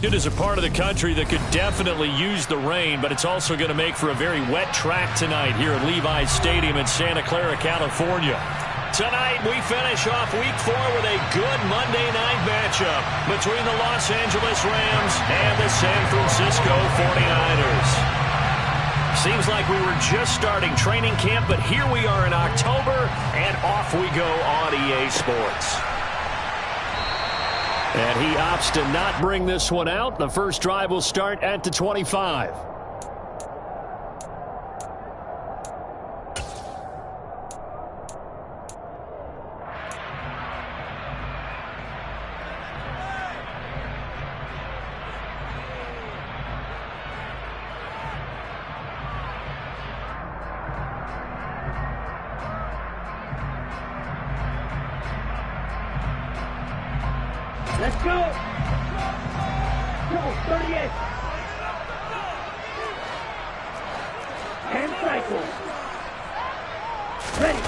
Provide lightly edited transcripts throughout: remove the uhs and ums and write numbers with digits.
It is a part of the country that could definitely use the rain, but it's also going to make for a very wet track tonight here at Levi's Stadium in Santa Clara, California. Tonight, we finish off Week 4 with a good Monday night matchup between the Los Angeles Rams and the San Francisco 49ers. Seems like we were just starting training camp, but here we are in October, and off we go on EA Sports. And he opts to not bring this one out. The first drive will start at the 25. Let's go! Go, 38! And cycle. Ready.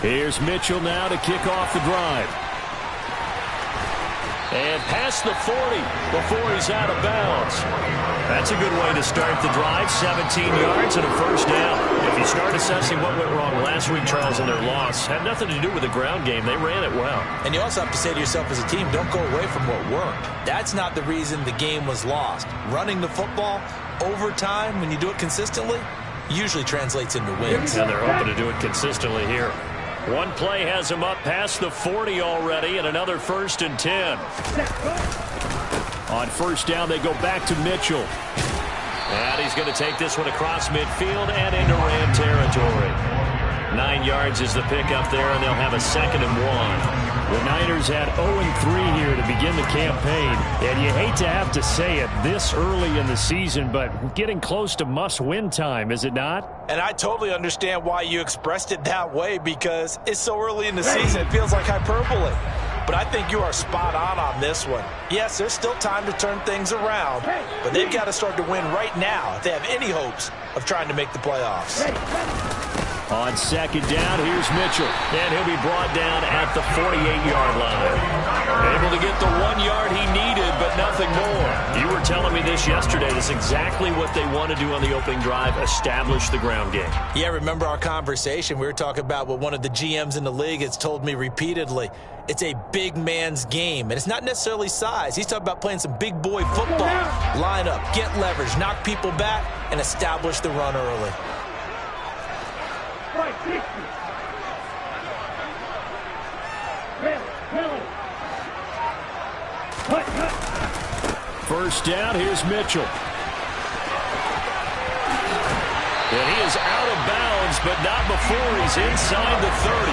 Here's Mitchell now to kick off the drive. And past the 40 before he's out of bounds. That's a good way to start the drive. 17 yards and a first down. If you start assessing what went wrong last week, Charles, in their loss, had nothing to do with the ground game. They ran it well. And you also have to say to yourself as a team, don't go away from what worked. That's not the reason the game was lost. Running the football over time, when you do it consistently, usually translates into wins. And they're hoping to do it consistently here. One play has him up past the 40 already, and another 1st and 10. On first down, they go back to Mitchell. And he's going to take this one across midfield and into Ram territory. 9 yards is the pickup there, and they'll have a 2nd and 1. The Niners had 0-3 here to begin the campaign. And you hate to have to say it this early in the season, but getting close to must-win time, is it not? And I totally understand why you expressed it that way, because it's so early in the season, it feels like hyperbole. But I think you are spot on this one. Yes, there's still time to turn things around, but they've got to start to win right now if they have any hopes of trying to make the playoffs. On 2nd down, here's Mitchell. And he'll be brought down at the 48-yard line. Able to get the 1 yard he needed, but nothing more. You were telling me this yesterday. That's exactly what they want to do on the opening drive, establish the ground game. Yeah, remember our conversation? We were talking about what one of the GMs in the league has told me repeatedly. It's a big man's game, and it's not necessarily size. He's talking about playing some big boy football. Line up, get leverage, knock people back, and establish the run early. First down, here's Mitchell. And he is out of bounds, but not before he's inside the 30.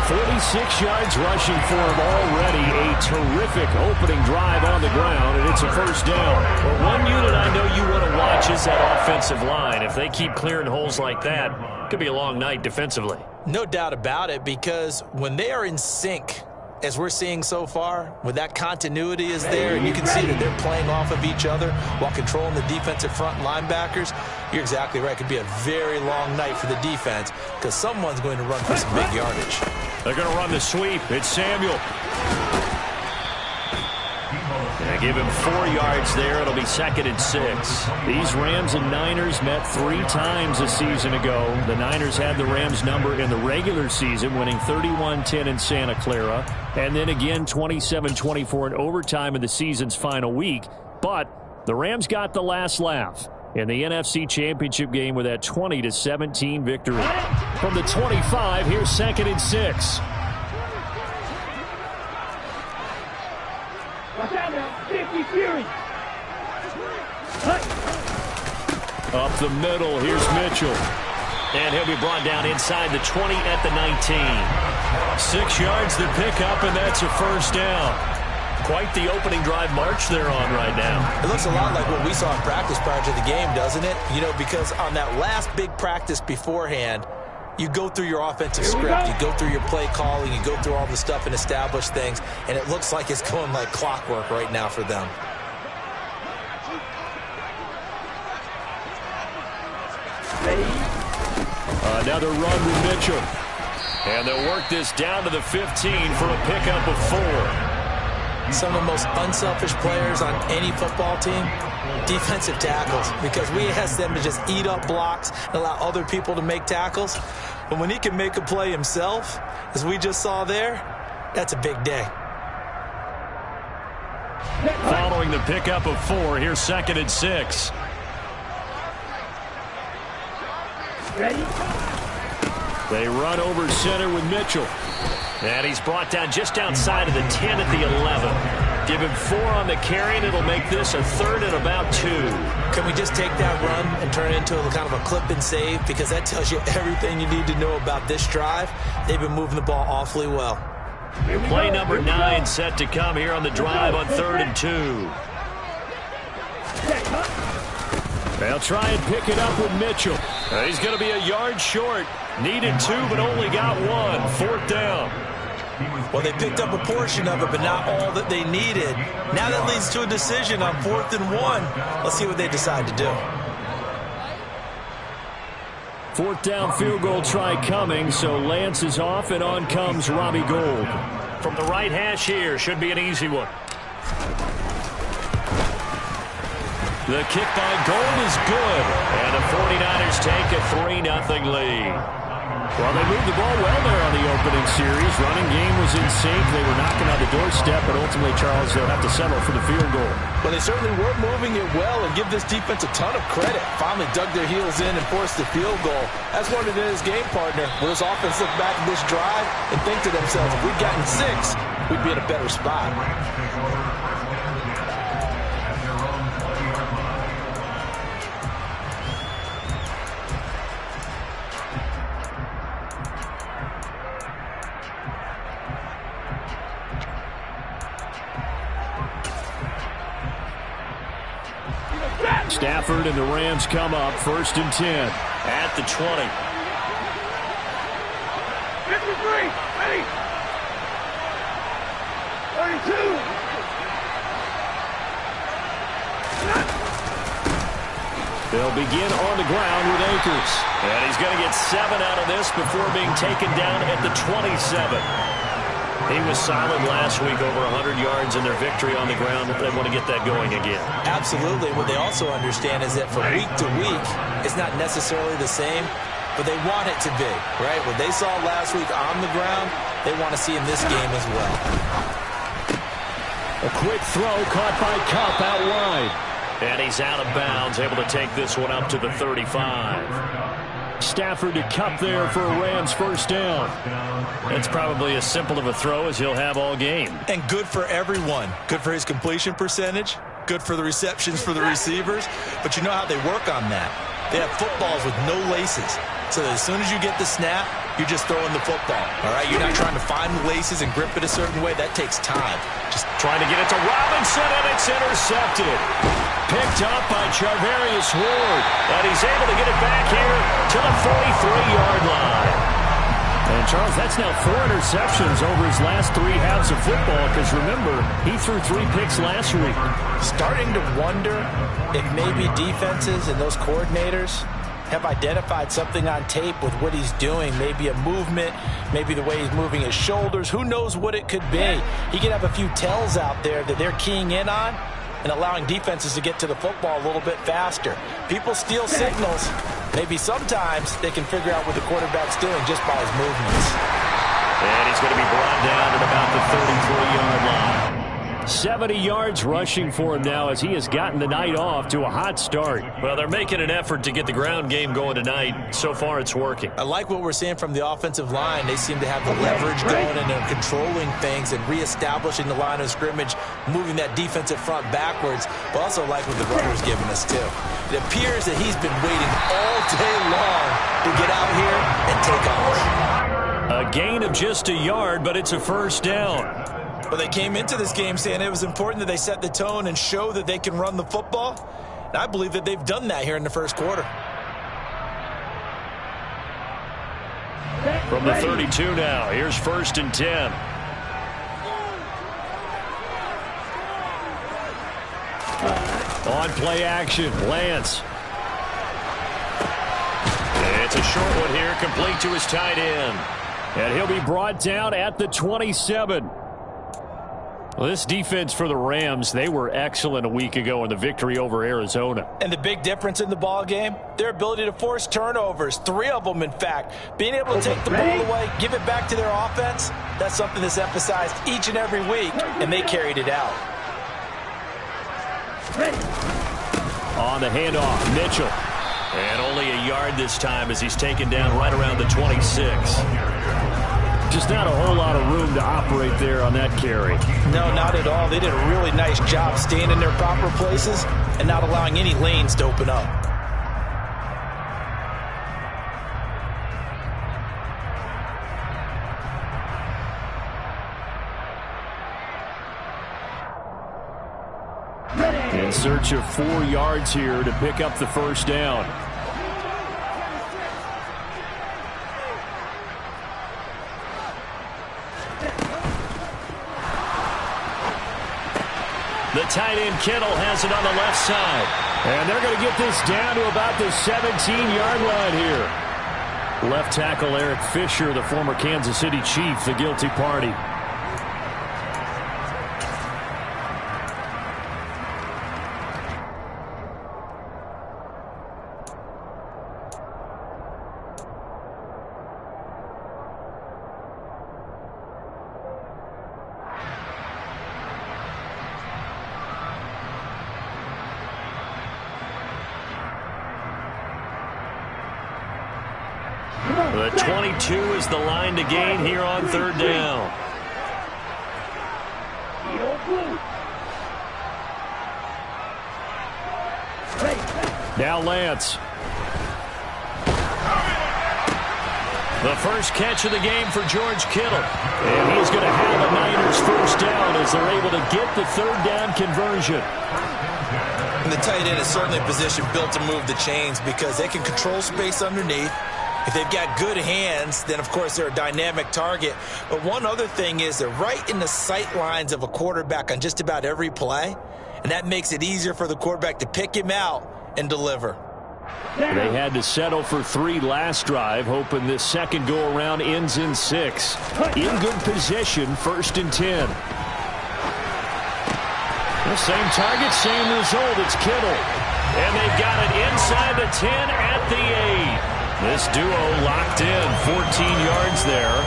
46 yards rushing for him already. A terrific opening drive on the ground, and it's a first down. Well, one unit I know you want to watch is that offensive line. If they keep clearing holes like that, it could be a long night defensively. No doubt about it, because when they are in sync, as we're seeing so far, when that continuity is there and you can see that they're playing off of each other while controlling the defensive front linebackers, you're exactly right. It could be a very long night for the defense because someone's going to run for some big yardage. They're going to run the sweep. It's Samuel. They give him 4 yards there. It'll be 2nd and 6. These Rams and Niners met 3 times a season ago. The Niners had the Rams number in the regular season, winning 31-10 in Santa Clara, and then again 27-24 in overtime in the season's final week. But the Rams got the last laugh in the NFC Championship game with that 20-17 victory. From the 25, here's 2nd and 6. Up the middle, here's Mitchell. And he'll be brought down inside the 20 at the 19. 6 yards to pick up, and that's a first down. Quite the opening drive march they're on right now. It looks a lot like what we saw in practice prior to the game, doesn't it? You know, because on that last big practice beforehand, you go through your offensive script, you go through your play calling, you go through all the stuff and establish things, and it looks like it's going like clockwork right now for them. Another run with Mitchell. And they'll work this down to the 15 for a pickup of 4. some of the most unselfish players on any football team? Defensive tackles, because we ask them to just eat up blocks and allow other people to make tackles. But when he can make a play himself, as we just saw there, that's a big day. Following the pickup of 4, here's 2nd and 6. Ready? They run over center with Mitchell. And he's brought down just outside of the 10 at the 11. Give him 4 on the carry, and it'll make this a 3rd and about 2. Can we just take that run and turn it into a kind of a clip and save? Because that tells you everything you need to know about this drive. They've been moving the ball awfully well. Play number 9 set to come here on the drive on 3rd and 2. They'll try and pick it up with Mitchell. He's going to be a yard short. Needed 2, but only got 1. 4th down. Well, they picked up a portion of it, but not all that they needed. Now that leads to a decision on 4th and 1. Let's see what they decide to do. 4th down field goal try coming, so Lance is off, and on comes Robbie Gould. From the right hash here, should be an easy one. The kick by Gould is good, and the 49ers take a 3-0 lead. Well, they moved the ball well there on the opening series. Running game was in sync. They were knocking on the doorstep, but ultimately, Charles, they'll have to settle for the field goal. Well, they certainly were moving it well, and give this defense a ton of credit. Finally dug their heels in and forced the field goal. That's one of his game partner. Will this offense look back at this drive and think to themselves, if we'd gotten 6, we'd be in a better spot. Stafford and the Rams come up 1st and 10 at the 20. 53, ready? 32. They'll begin on the ground with Akers. And he's going to get 7 out of this before being taken down at the 27. He was solid last week, over 100 yards in their victory on the ground. They want to get that going again. Absolutely. What they also understand is that from week to week, it's not necessarily the same, but they want it to be, right? What they saw last week on the ground, they want to see in this game as well. A quick throw caught by Kupp out wide. And he's out of bounds, able to take this one up to the 35. Stafford to Kupp there for a Rams 1st down. That's probably as simple of a throw as he'll have all game. And good for everyone. Good for his completion percentage. Good for the receptions for the receivers. But you know how they work on that. They have footballs with no laces. So that as soon as you get the snap, you're just throwing the football. All right, you're not trying to find the laces and grip it a certain way. That takes time. Just trying to get it to Robinson, and it's intercepted. Picked up by Charvarius Ward. And he's able to get it back here to the 43-yard line. And, Charles, that's now 4 interceptions over his last 3 halves of football, because, remember, he threw 3 picks last week. Starting to wonder if maybe defenses and those coordinators have identified something on tape with what he's doing. Maybe a movement, maybe the way he's moving his shoulders. Who knows what it could be? He could have a few tells out there that they're keying in on and allowing defenses to get to the football a little bit faster. People steal signals. Maybe sometimes they can figure out what the quarterback's doing just by his movements. And he's going to be brought down at about the 33-yard line. 70 yards rushing for him now as he has gotten the night off to a hot start. Well, they're making an effort to get the ground game going tonight. So far, it's working. I like what we're seeing from the offensive line. They seem to have the leverage going, and they're controlling things and reestablishing the line of scrimmage, moving that defensive front backwards, but also like what the runner's giving us, too. It appears that he's been waiting all day long to get out here and take off. A gain of just a yard, but it's a 1st down. Well, they came into this game saying it was important that they set the tone and show that they can run the football. And I believe that they've done that here in the 1st quarter. From the 32 now, here's 1st and 10. On play action, Lance. It's a short one here, complete to his tight end. And he'll be brought down at the 27. Well, this defense for the Rams, they were excellent a week ago in the victory over Arizona. And the big difference in the ball game, their ability to force turnovers, 3 of them in fact. Being able to take the ball away, give it back to their offense, that's something that's emphasized each and every week, and they carried it out. On the handoff, Mitchell. And only a yard this time as he's taken down right around the 26. Just not a whole lot of room to operate there on that carry. No, not at all. They did a really nice job staying in their proper places and not allowing any lanes to open up. In search of 4 yards here to pick up the first down. The tight end Kittle has it on the left side. And they're going to get this down to about the 17-yard line here. Left tackle Eric Fisher, the former Kansas City Chief, the guilty party. The 22 is the line to gain here on third down. Now Lance. The first catch of the game for George Kittle. And he's going to have a Niners first down as they're able to get the third down conversion. And the tight end is certainly a position built to move the chains because they can control space underneath. If they've got good hands, then, of course, they're a dynamic target. But one other thing is they're right in the sight lines of a quarterback on just about every play, and that makes it easier for the quarterback to pick him out and deliver. They had to settle for 3 last drive, hoping this second go-around ends in 6. In good position, 1st and 10. The same target, same result. It's Kittle. And they've got it inside the 10 at the 8. This duo locked in, 14 yards there,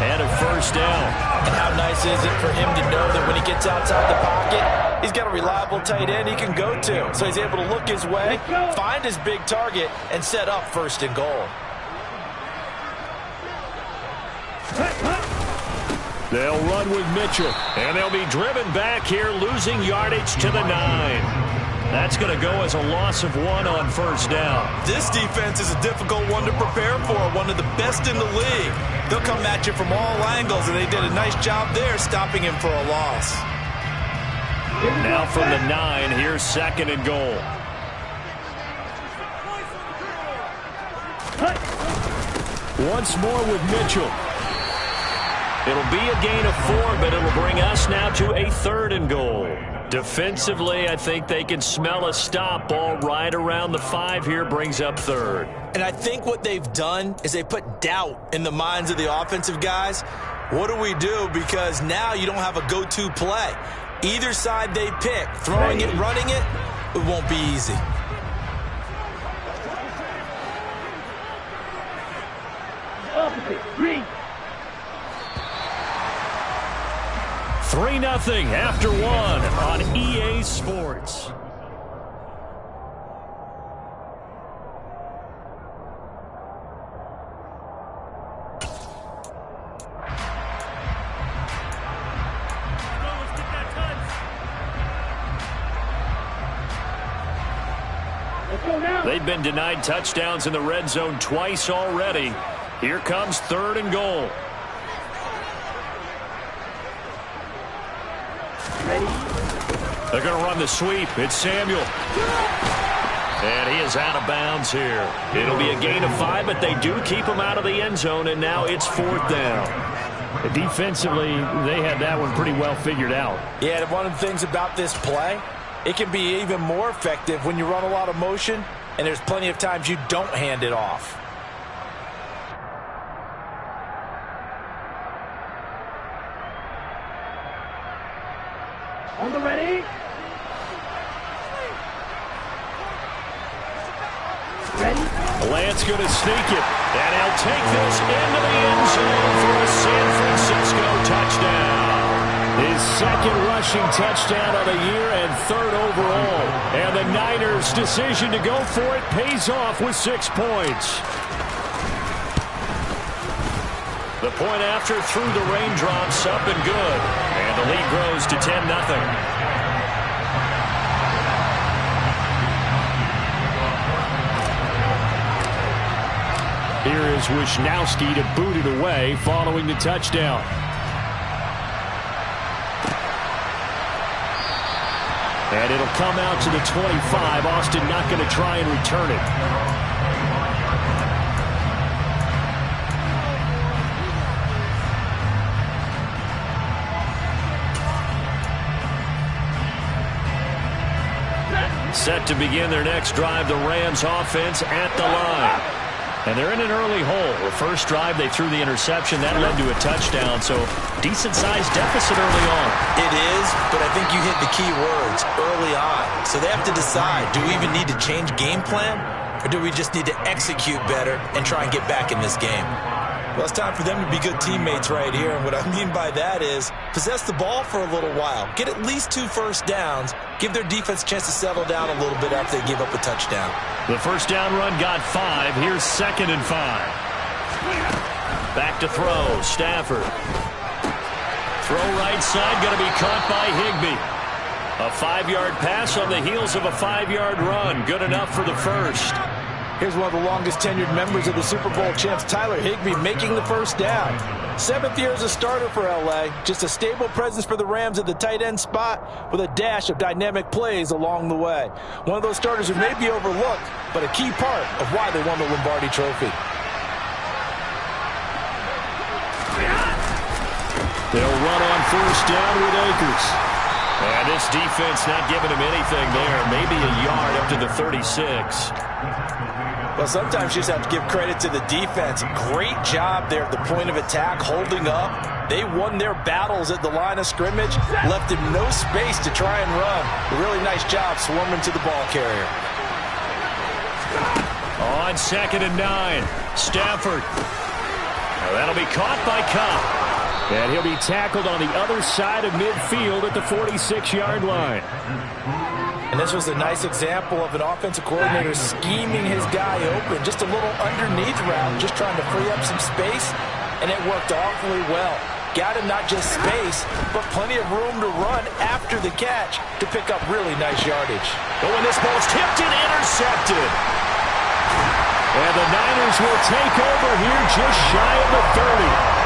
and a first down. And how nice is it for him to know that when he gets outside the pocket, he's got a reliable tight end he can go to. So he's able to look his way, find his big target, and set up 1st and goal. They'll run with Mitchell, and they'll be driven back here, losing yardage to the 9. That's going to go as a loss of 1 on first down. This defense is a difficult one to prepare for, one of the best in the league. They'll come at you from all angles, and they did a nice job there stopping him for a loss. Now from the 9, here's 2nd and goal. Once more with Mitchell. It'll be a gain of 4, but it'll bring us now to a 3rd and goal. Defensively, I think they can smell a stop ball right around the 5 here, brings up 3rd. And I think what they've done is they put doubt in the minds of the offensive guys. What do we do? Because now you don't have a go-to play. Either side they pick, throwing it, running it, it won't be easy. Opposite, 3. 3-0 after 1 on EA Sports. They've been denied touchdowns in the red zone twice already. Here comes 3rd and goal. They're going to run the sweep. It's Samuel. And he is out of bounds here. It'll be a gain of 5, but they do keep him out of the end zone, and now it's 4th down. Defensively, they had that one pretty well figured out. Yeah, and one of the things about this play, it can be even more effective when you run a lot of motion, and there's plenty of times you don't hand it off. Lance going to sneak it, and he'll take this into the end zone for a San Francisco touchdown. His second rushing touchdown of the year and third overall. And the Niners' decision to go for it pays off with 6 points. The point after through the raindrops, up and good. And the lead grows to 10-0. Here is Wisnowski to boot it away following the touchdown. And it'll come out to the 25. Austin not going to try and return it. Set to begin their next drive, the Rams offense at the line. And they're in an early hole. The first drive, they threw the interception. That led to a touchdown, so decent-sized deficit early on. It is, but I think you hit the key words, early on. So they have to decide, do we even need to change game plan, or do we just need to execute better and try and get back in this game? Well, it's time for them to be good teammates right here. And what I mean by that is possess the ball for a little while. Get at least 2 first downs. Give their defense a chance to settle down a little bit after they give up a touchdown. The first down run got 5. Here's 2nd and 5. Back to throw. Stafford. Throw right side. Going to be caught by Higbee. A 5-yard pass on the heels of a 5-yard run. Good enough for the first. Here's one of the longest tenured members of the Super Bowl champs, Tyler Higbee, making the first down. 7th year as a starter for L.A. Just a stable presence for the Rams at the tight end spot with a dash of dynamic plays along the way. One of those starters who may be overlooked, but a key part of why they won the Lombardi Trophy. They'll run on first down with Akers. And this defense not giving him anything there. Maybe a yard up to the 36. Well, sometimes you just have to give credit to the defense. Great job there at the point of attack, holding up. They won their battles at the line of scrimmage, left him no space to try and run. A really nice job swarming to the ball carrier. On 2nd and 9, Stafford. Now that'll be caught by Cobb. And he'll be tackled on the other side of midfield at the 46-yard line. And this was a nice example of an offensive coordinator scheming his guy open. Just a little underneath route, just trying to free up some space, and it worked awfully well. Got him not just space, but plenty of room to run after the catch to pick up really nice yardage. But when this ball's tipped and intercepted. And the Niners will take over here just shy of the 30.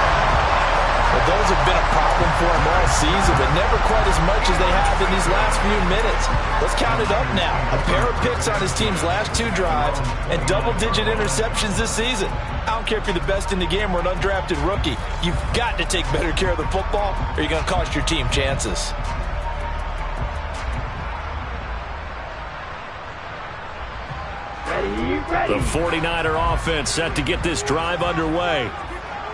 Well, those have been a problem for him all season, but never quite as much as they have in these last few minutes. Let's count it up now. A pair of picks on his team's last 2 drives and double-digit interceptions this season. I don't care if you're the best in the game or an undrafted rookie. You've got to take better care of the football or you're going to cost your team chances. The 49er offense set to get this drive underway.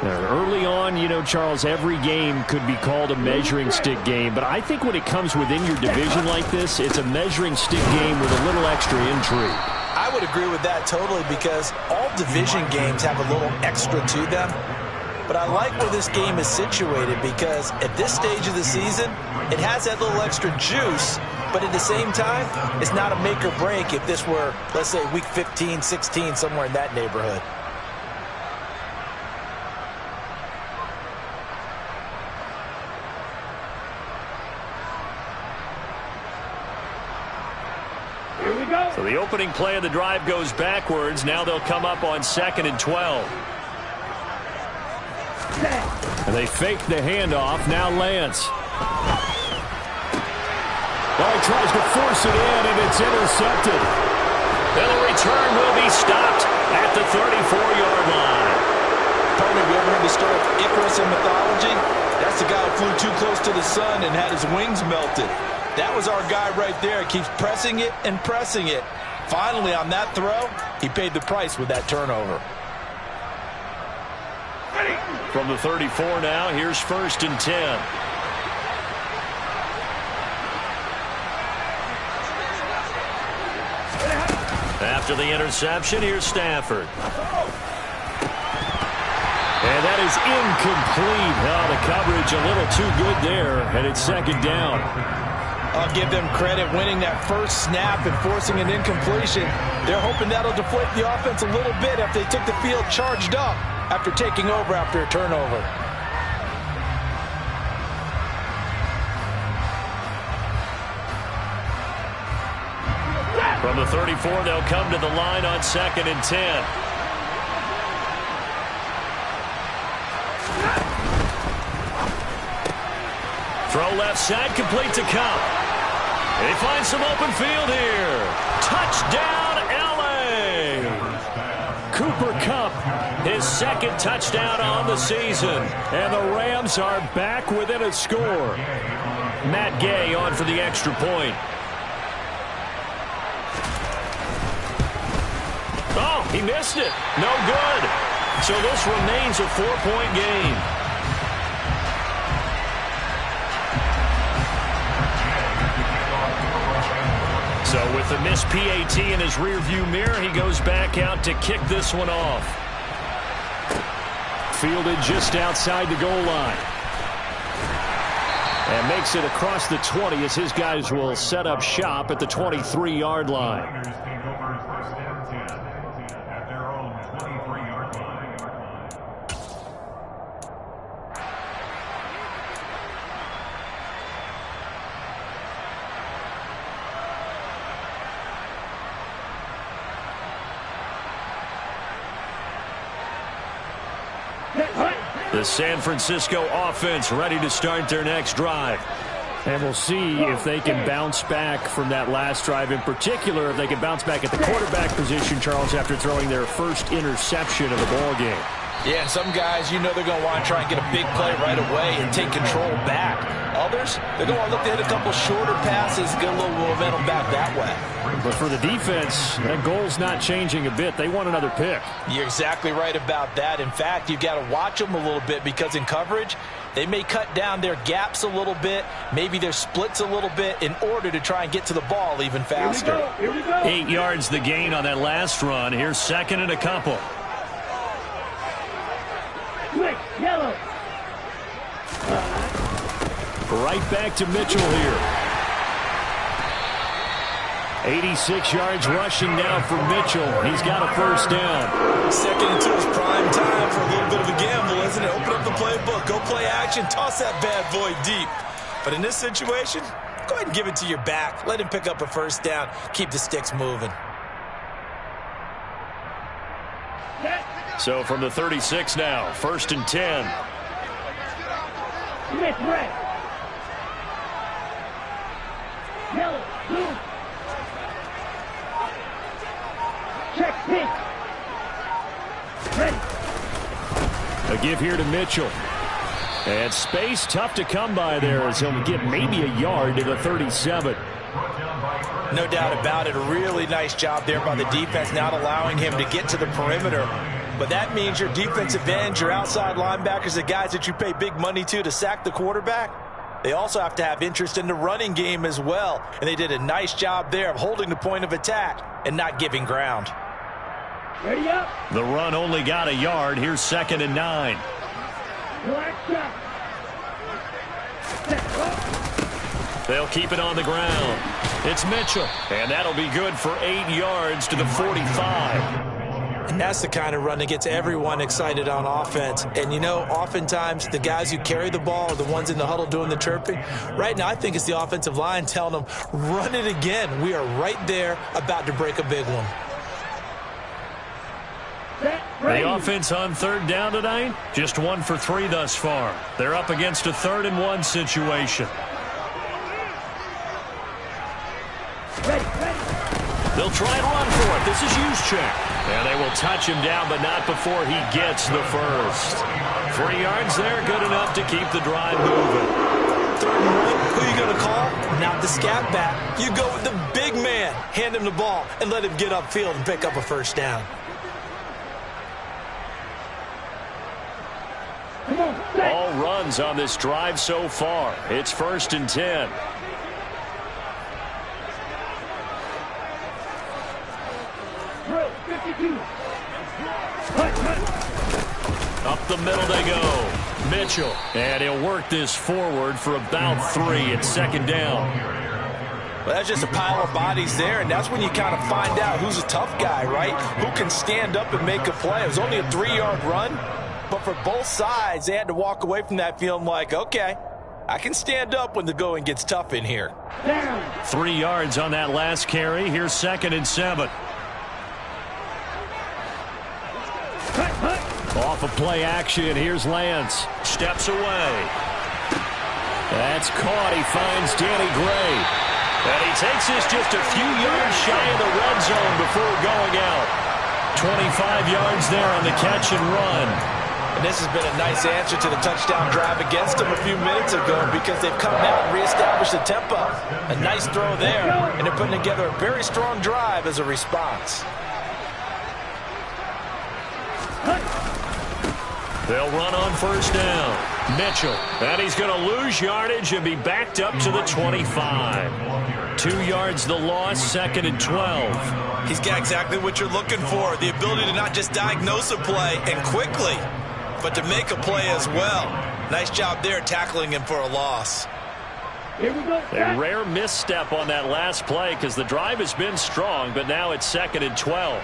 Early on, you know, Charles, every game could be called a measuring stick game, but I think when it comes within your division like this, it's a measuring stick game with a little extra intrigue. I would agree with that totally because all division games have a little extra to them. But I like where this game is situated because at this stage of the season, it has that little extra juice, but at the same time, it's not a make or break if this were, let's say, week 15, 16, somewhere in that neighborhood. So the opening play of the drive goes backwards. Now they'll come up on 2nd and 12. And they fake the handoff. Now Lance. Well, he tries to force it in, and it's intercepted. And the return will be stopped at the 34-yard line. Tony, we ever heard the story of Icarus in mythology? That's the guy who flew too close to the sun and had his wings melted. That was our guy right there. Keeps pressing it and pressing it. Finally, on that throw, he paid the price with that turnover. From the 34 now, here's 1st and 10. After the interception, here's Stafford. And that is incomplete. Oh, the coverage a little too good there, and it's second down. I'll give them credit winning that first snap and forcing an incompletion. They're hoping that'll deflate the offense a little bit after they took the field charged up after taking over after a turnover. From the 34, they'll come to the line on 2nd and 10. Throw left side, complete to Cup. They find some open field here. Touchdown, L.A. Cooper Kupp, his second touchdown on the season. And the Rams are back within a score. Matt Gay on for the extra point. Oh, he missed it. No good. So this remains a 4-point game. So with the missed PAT in his rearview mirror, he goes back out to kick this one off. Fielded just outside the goal line. And makes it across the 20 as his guys will set up shop at the 23-yard line. The San Francisco offense ready to start their next drive. And we'll see if they can bounce back from that last drive. In particular, if they can bounce back at the quarterback position, Charles, after throwing their first interception of the ball game. Yeah, and some guys, you know they're going to want to try and get a big play right away and take control back. Others, they're going to look to hit a couple shorter passes, get a little momentum back that way. But for the defense, that goal's not changing a bit. They want another pick. You're exactly right about that. In fact, you've got to watch them a little bit because in coverage, they may cut down their gaps a little bit, maybe their splits a little bit in order to try and get to the ball even faster. Here we go. 8 yards the gain on that last run. Here's 2nd and a couple. Quick, yellow. Right back to Mitchell here. 86 yards rushing now for Mitchell. He's got a first down. 2nd and 2 is prime time for a little bit of a gamble, isn't it? Open up the playbook, go play action, toss that bad boy deep. But in this situation, go ahead and give it to your back. Let him pick up a first down. Keep the sticks moving. So from the 36 now, 1st and 10. Smith, red. Yellow, blue. Check, pink. Ready. A give here to Mitchell. And space tough to come by there as he'll get maybe a yard to the 37. No doubt about it. A really nice job there by the defense, not allowing him to get to the perimeter. But that means your defensive ends, your outside linebackers, the guys that you pay big money to sack the quarterback, they also have to have interest in the running game as well. And they did a nice job there of holding the point of attack and not giving ground. Ready up. The run only got a yard. Here's 2nd and 9. Black shot. They'll keep it on the ground. It's Mitchell. And that'll be good for 8 yards to the 45. And that's the kind of run that gets everyone excited on offense. And, you know, oftentimes the guys who carry the ball are the ones in the huddle doing the chirping. Right now, I think it's the offensive line telling them, run it again. We are right there about to break a big one. The offense on 3rd down tonight, just 1 for 3 thus far. They're up against a 3rd and 1 situation. Ready. They'll try and run for it. This is Juszczyk. And they will touch him down, but not before he gets the first. 3 yards there, good enough to keep the drive moving. 3rd and 1, who are you going to call? Not the scat back. You go with the big man. Hand him the ball and let him get upfield and pick up a first down. All runs on this drive so far. It's 1st and 10. drill, 52. Cut. Up the middle they go. Mitchell. And he'll work this forward for about 3 at second down. Well, that's just a pile of bodies there, and that's when you kind of find out who's a tough guy, right? Who can stand up and make a play. It was only a 3-yard run, but for both sides, they had to walk away from that feeling like, okay, I can stand up when the going gets tough in here. 3 yards on that last carry. Here's 2nd and 7. Off of play action, here's Lance. Steps away. That's caught. He finds Danny Gray. And he takes this just a few yards shy of the red zone before going out. 25 yards there on the catch and run. And this has been a nice answer to the touchdown drive against them a few minutes ago because they've come out and reestablished the tempo. A nice throw there, and they're putting together a very strong drive as a response. They'll run on first down. Mitchell. And he's going to lose yardage and be backed up to the 25. 2 yards the loss, 2nd and 12. He's got exactly what you're looking for. The ability to not just diagnose a play and quickly, but to make a play as well. Nice job there tackling him for a loss. Here we go. A rare misstep on that last play because the drive has been strong, but now it's 2nd and 12.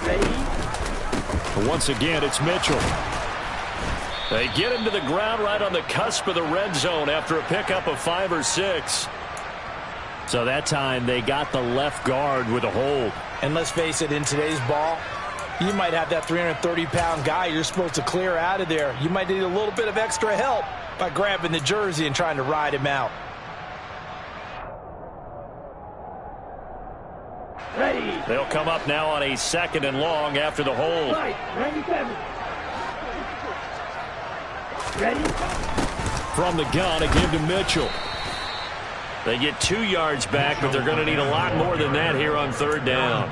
Ready. Once again, it's Mitchell. They get him to the ground right on the cusp of the red zone after a pickup of 5 or 6. So that time they got the left guard with a hold. And let's face it, in today's ball, you might have that 330-pound guy you're supposed to clear out of there. You might need a little bit of extra help by grabbing the jersey and trying to ride him out. Ready. They'll come up now on a 2nd and long after the hold. Right. 97. Ready. From the gun, a give to Mitchell. They get 2 yards back, but they're going to need a lot more than that here on 3rd down.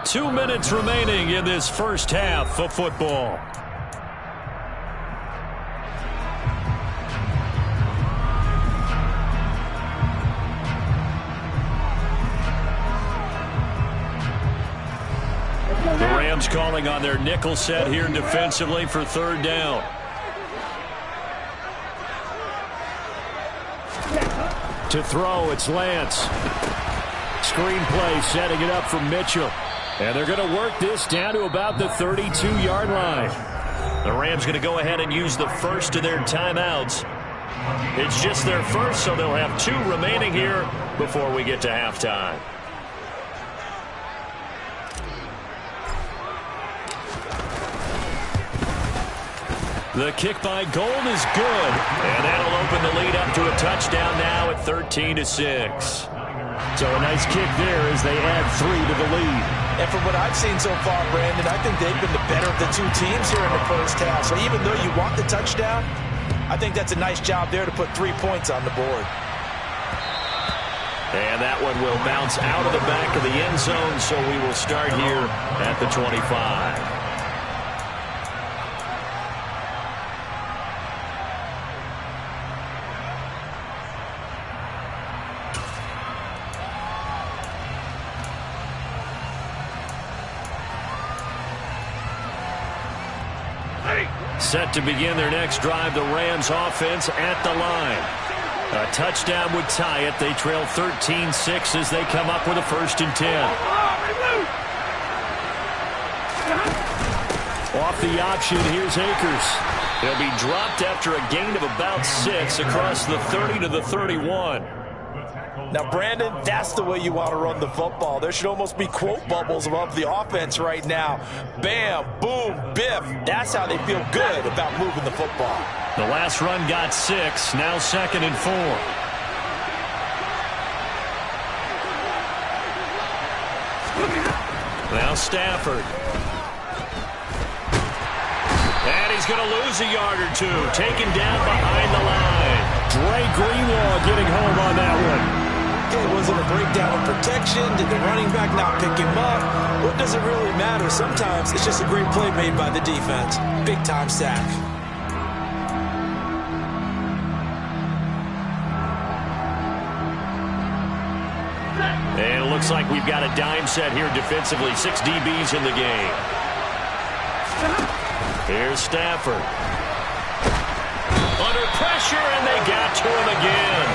2 minutes remaining in this first half of football. The Rams calling on their nickel set here defensively for 3rd down. To throw, it's Lance. Screenplay setting it up for Mitchell. And they're going to work this down to about the 32-yard line. The Rams going to go ahead and use the first of their timeouts. It's just their first, so they'll have 2 remaining here before we get to halftime. The kick by Gold is good, and that'll open the lead up to a touchdown now at 13-6. So a nice kick there as they add 3 to the lead. And from what I've seen so far, Brandon, I think they've been the better of the 2 teams here in the first half. So even though you want the touchdown, I think that's a nice job there to put 3 points on the board. And that one will bounce out of the back of the end zone, so we will start here at the 25. Set to begin their next drive, the Rams offense at the line. A touchdown would tie it. They trail 13-6 as they come up with a 1st and 10. Off the option, here's Akers. He'll be dropped after a gain of about 6 across the 30 to the 31. Now, Brandon, that's the way you want to run the football. There should almost be quote bubbles above the offense right now. Bam, boom, biff. That's how they feel good about moving the football. The last run got 6, now 2nd and 4. Now Stafford. And he's going to lose a yard or 2, taken down behind the line. Dre Greenlaw getting home on that one. Okay, was it a breakdown of protection? Did the running back not pick him up? What does it really matter? Sometimes it's just a great play made by the defense. Big-time sack. it looks like we've got a dime set here defensively. 6 DBs in the game. Here's Stafford. Under pressure, and they got to him again.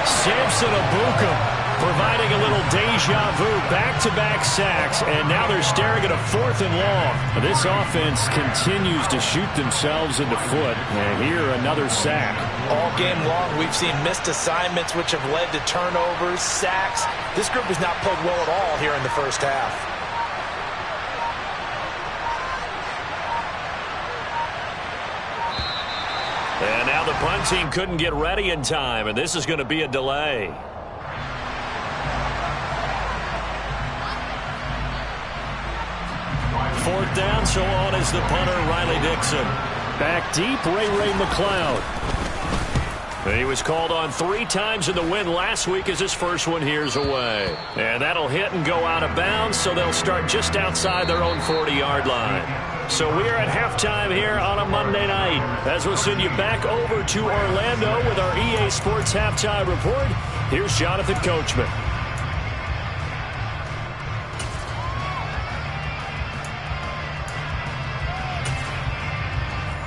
Samson Ebukam providing a little deja vu, back-to-back sacks, and now they're staring at a 4th and long. This offense continues to shoot themselves in the foot, and here another sack. All game long, we've seen missed assignments, which have led to turnovers, sacks. This group has not played well at all here in the first half. And now the punt team couldn't get ready in time, and this is going to be a delay. Fourth down, so on is the punter, Riley Dixon. Back deep, Ray McLeod. He was called on 3 times in the win last week as his first one here's away. And that'll hit and go out of bounds, so they'll start just outside their own 40-yard line. So we are at halftime here on a Monday night. As we'll send you back over to Orlando with our EA Sports Halftime Report, here's Jonathan Coachman.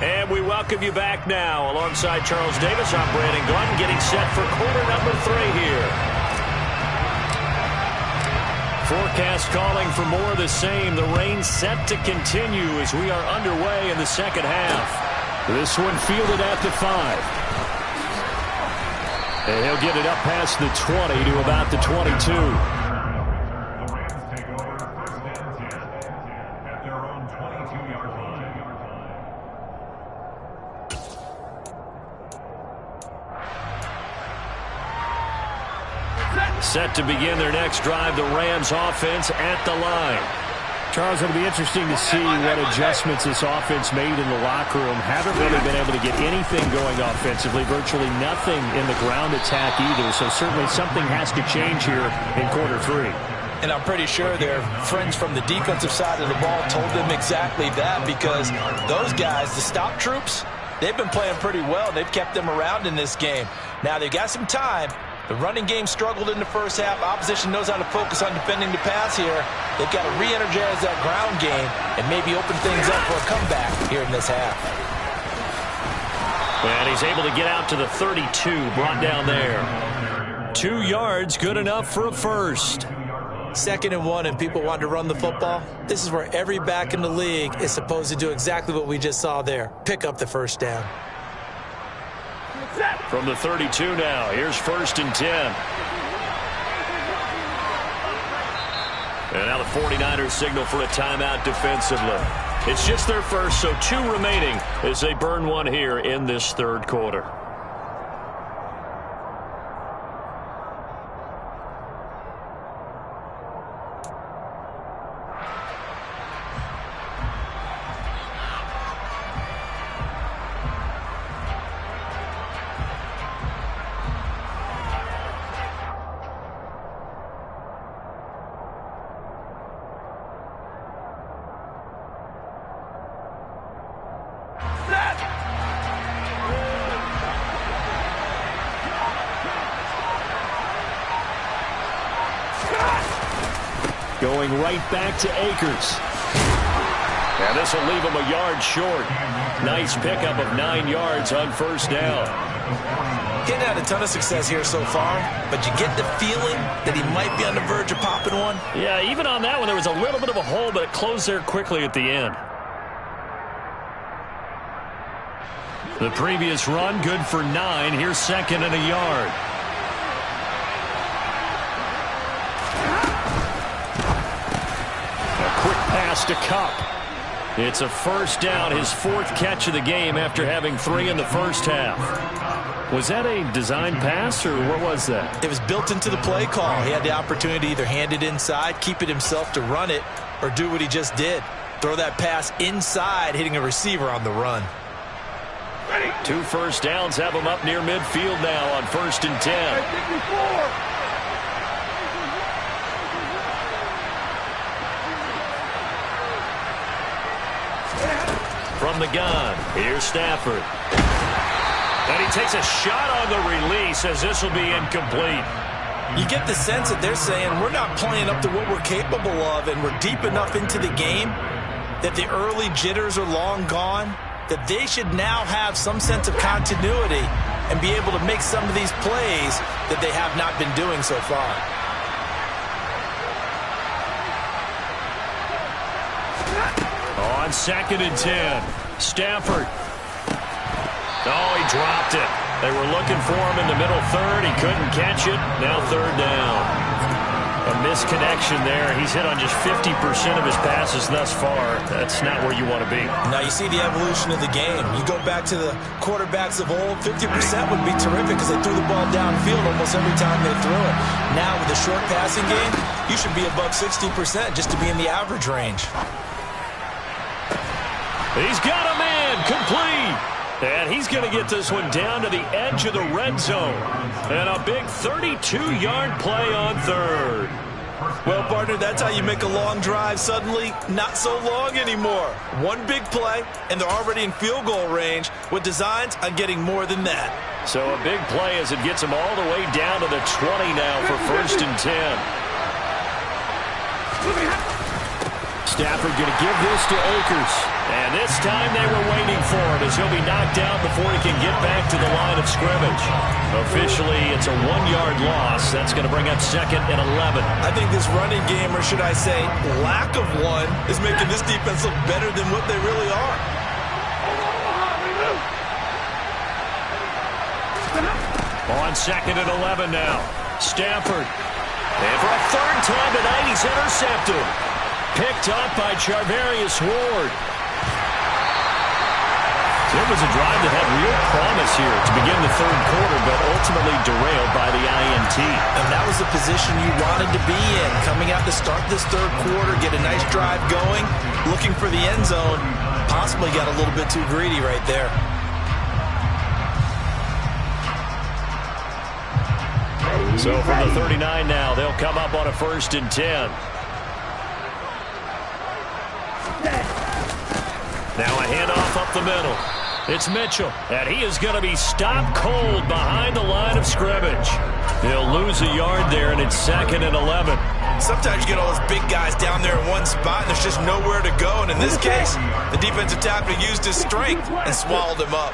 And we welcome you back now. Alongside Charles Davis, I'm Brandon Glenn, getting set for quarter number 3 here. Forecast calling for more of the same. The rain set to continue as we are underway in the second half. This one fielded at the 5. And he'll get it up past the 20 to about the 22. Set to begin their next drive, the Rams offense at the line. Charles, it'll be interesting to see what adjustments this offense made in the locker room. Haven't really been able to get anything going offensively, virtually nothing in the ground attack either, so certainly something has to change here in quarter 3. And I'm pretty sure their friends from the defensive side of the ball told them exactly that, because those guys, the stop troops, they've been playing pretty well. They've kept them around in this game. Now they've got some time. The running game struggled in the first half. Opposition knows how to focus on defending the pass here. They've got to re-energize that ground game and maybe open things up for a comeback here in this half. And he's able to get out to the 32, brought down there. 2 yards, good enough for a first. 2nd and 1, and people want to run the football. This is where every back in the league is supposed to do exactly what we just saw there. Pick up the first down. From the 32 now, here's 1st and 10. And now the 49ers signal for a timeout defensively. It's just their first, so 2 remaining as they burn one here in this 3rd quarter. Going right back to Akers. And this will leave him a yard short. Nice pickup of 9 yards on 1st down. Getting had a ton of success here so far, but you get the feeling that he might be on the verge of popping one. Yeah, even on that one, there was a little bit of a hole, but it closed there quickly at the end. The previous run, good for 9. Here's 2nd and a yard. Pass to Cup. It's a 1st down, his 4th catch of the game after having 3 in the first half. Was that a design pass, or what was that? It was built into the play call. He had the opportunity to either hand it inside, keep it himself to run it, or do what he just did. Throw that pass inside, hitting a receiver on the run. 2 first downs have him up near midfield now on 1st and 10. From the gun, here's Stafford. And he takes a shot on the release as this will be incomplete. You get the sense that they're saying we're not playing up to what we're capable of, and we're deep enough into the game that the early jitters are long gone, that they should now have some sense of continuity and be able to make some of these plays that they have not been doing so far. On 2nd and 10, Stafford. Oh, he dropped it. They were looking for him in the middle third. He couldn't catch it. Now 3rd down. A misconnection there. He's hit on just 50% of his passes thus far. That's not where you want to be. Now you see the evolution of the game. You go back to the quarterbacks of old, 50% would be terrific because they threw the ball downfield almost every time they threw it. Now with the short passing game, you should be above 60% just to be in the average range. He's got a man, complete. And he's going to get this one down to the edge of the red zone. And a big 32-yard play on 3rd. Well, partner, that's how you make a long drive suddenly not so long anymore. One big play, and they're already in field goal range with designs on getting more than that. So a big play as it gets him all the way down to the 20 now for 1st and 10. Stafford going to give this to Akers. And this time they were waiting for him as he'll be knocked out before he can get back to the line of scrimmage. Officially, it's a 1-yard loss. That's going to bring up 2nd and 11. I think this running game, or should I say lack of one, is making this defense look better than what they really are. On 2nd and 11 now. Stafford. And for a 3rd time tonight, he's intercepted. Picked up by Charvarius Ward. It was a drive that had real promise here to begin the 3rd quarter, but ultimately derailed by the INT. And that was the position you wanted to be in. Coming out to start this 3rd quarter, get a nice drive going, looking for the end zone. Possibly got a little bit too greedy right there. So from the 39 now, they'll come up on a 1st and 10. Now a handoff up the middle. It's Mitchell, and he is going to be stopped cold behind the line of scrimmage. He'll lose a yard there, and it's 2nd and 11. Sometimes you get all those big guys down there in one spot, and there's just nowhere to go. And in this case, the defensive tackle used his strength and swallowed him up.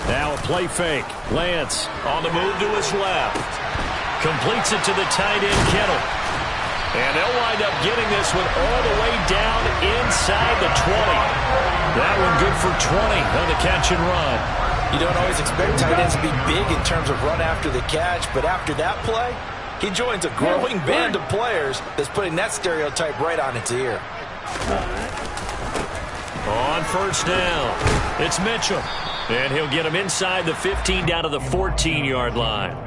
Now a play fake. Lance on the move to his left. Completes it to the tight end, Kittle. And they'll wind up getting this one all the way down inside the 20. That one good for 20 on the catch and run. You don't always expect tight ends to be big in terms of run after the catch, but after that play, he joins a growing band of players that's putting that stereotype right on its ear. On 1st down, it's Mitchell. And he'll get him inside the 15 down to the 14-yard line.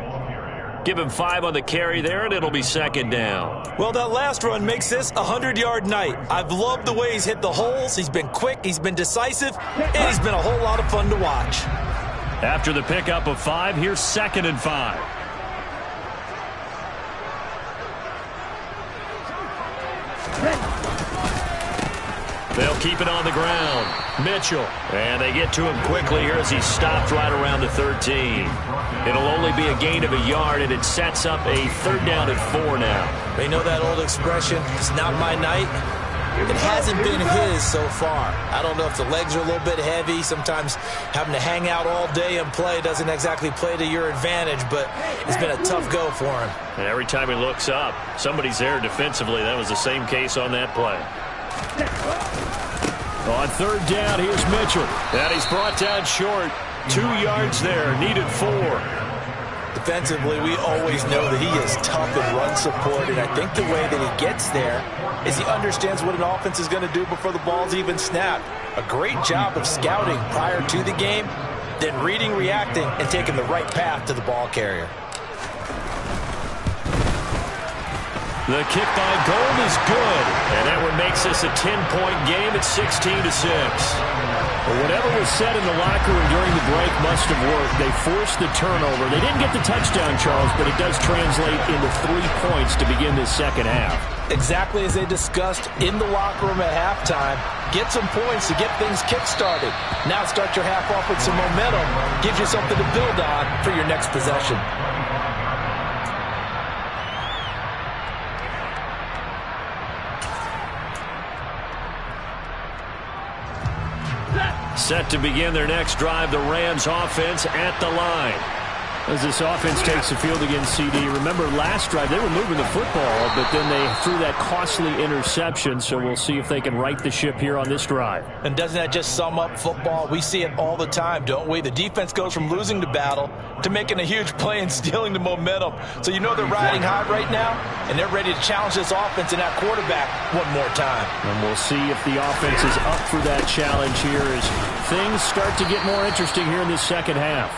Give him 5 on the carry there, and it'll be 2nd down. Well, that last run makes this a 100-yard night. I've loved the way he's hit the holes. He's been quick, he's been decisive, and he's been a whole lot of fun to watch. After the pickup of 5, here's 2nd and 5. They'll keep it on the ground. Mitchell. And they get to him quickly here as he's stopped right around the 13. It'll only be a gain of a yard, and it sets up a 3rd down and 4 now. They know that old expression, it's not my night. It hasn't been his so far. I don't know if the legs are a little bit heavy. Sometimes having to hang out all day and play doesn't exactly play to your advantage, but it's been a tough go for him. And every time he looks up, somebody's there defensively. That was the same case on that play. On 3rd down, here's Mitchell. And he's brought down short. 2 yards there, needed 4. Defensively, we always know that he is tough in run support, and I think the way that he gets there is he understands what an offense is going to do before the ball's even snapped. A great job of scouting prior to the game, then reading, reacting, and taking the right path to the ball carrier. The kick by Gold is good, and that one makes this a 10-point game at 16-6. Well, whatever was said in the locker room during the break must have worked. They forced the turnover. They didn't get the touchdown, Charles, but it does translate into 3 points to begin this second half. Exactly as they discussed in the locker room at halftime, get some points to get things kick-started. Now start your half off with some momentum. Gives you something to build on for your next possession. Set to begin their next drive, the Rams offense at the line. As this offense takes the field against CD. Remember last drive, they were moving the football, but then they threw that costly interception, so we'll see if they can right the ship here on this drive. And doesn't that just sum up football? We see it all the time, don't we? The defense goes from losing the battle to making a huge play and stealing the momentum. So you know they're riding high right now, and they're ready to challenge this offense and that quarterback one more time. And we'll see if the offense is up for that challenge here as things start to get more interesting here in this second half.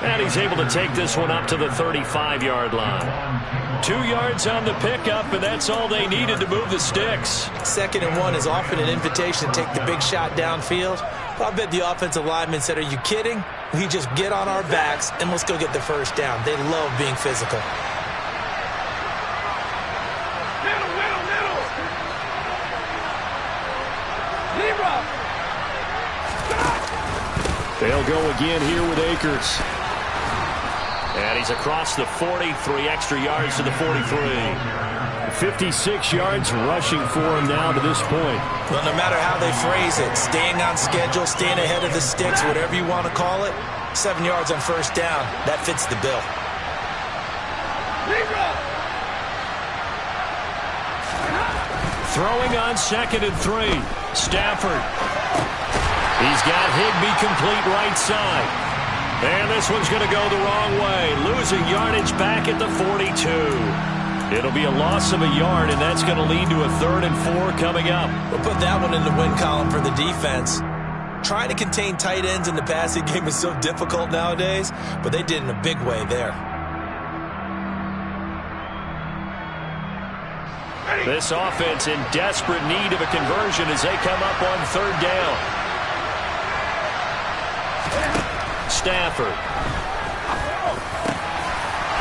And he's able to take this one up to the 35-yard line. 2 yards on the pickup, and that's all they needed to move the sticks. 2nd and 1 is often an invitation to take the big shot downfield. But I bet the offensive lineman said, are you kidding? We just get on our backs, and let's go get the first down. They love being physical. They'll go again here with Akers. And he's across the 40, 3 extra yards to the 43. 56 yards rushing for him now to this point. Well, no matter how they phrase it, staying on schedule, staying ahead of the sticks, whatever you want to call it, 7 yards on first down, that fits the bill. Throwing on 2nd and 3. Stafford. He's got Higbee complete right side. And this one's going to go the wrong way. Losing yardage back at the 42. It'll be a loss of a yard, and that's going to lead to a 3rd and 4 coming up. We'll put that one in the win column for the defense. Trying to contain tight ends in the passing game is so difficult nowadays, but they did in a big way there. This offense in desperate need of a conversion as they come up on 3rd down. Stafford.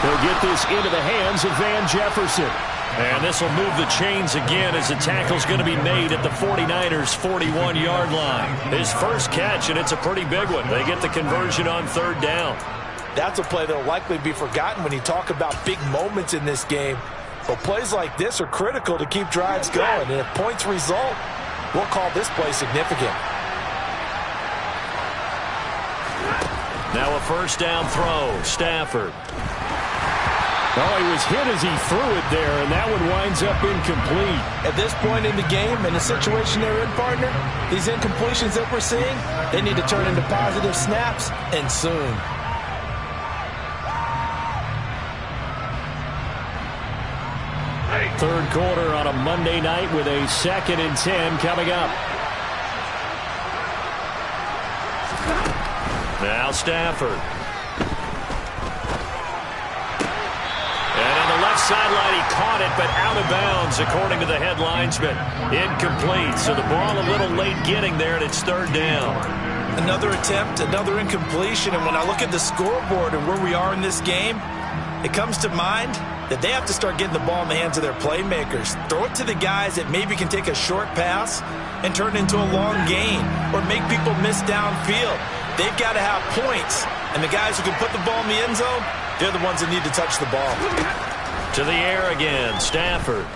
He'll get this into the hands of Van Jefferson. And this will move the chains again as the tackle's going to be made at the 49ers' 41-yard line. His first catch, and it's a pretty big one. They get the conversion on 3rd down. That's a play that will likely be forgotten when you talk about big moments in this game. But plays like this are critical to keep drives going. And if points result, we'll call this play significant. Now a first down throw. Stafford. Oh, he was hit as he threw it there, and that one winds up incomplete. At this point in the game, in the situation they're in, partner, these incompletions that we're seeing, they need to turn into positive snaps, and soon. Third quarter on a Monday night with a 2nd and 10 coming up. Now Stafford. And on the left sideline, he caught it, but out of bounds, according to the head linesman. Incomplete, so the ball a little late getting there, and it's 3rd down. Another attempt, another incompletion, and when I look at the scoreboard and where we are in this game, it comes to mind that they have to start getting the ball in the hands of their playmakers. Throw it to the guys that maybe can take a short pass and turn it into a long gain or make people miss downfield. They've got to have points, and the guys who can put the ball in the end zone, they're the ones that need to touch the ball. To the air again, Stafford.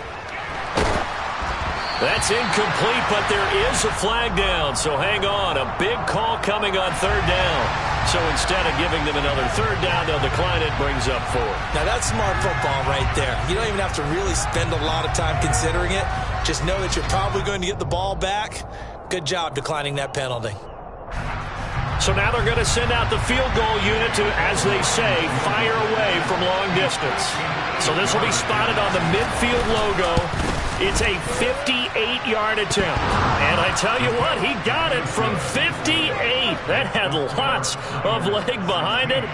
That's incomplete, but there is a flag down, so hang on. A big call coming on 3rd down. So instead of giving them another 3rd down, they'll decline it, brings up 4. Now that's smart football right there. You don't even have to really spend a lot of time considering it. Just know that you're probably going to get the ball back. Good job declining that penalty. So now they're going to send out the field goal unit to, as they say, fire away from long distance. So this will be spotted on the midfield logo. It's a 58-yard attempt. And I tell you what, he got it from 58. That had lots of leg behind it.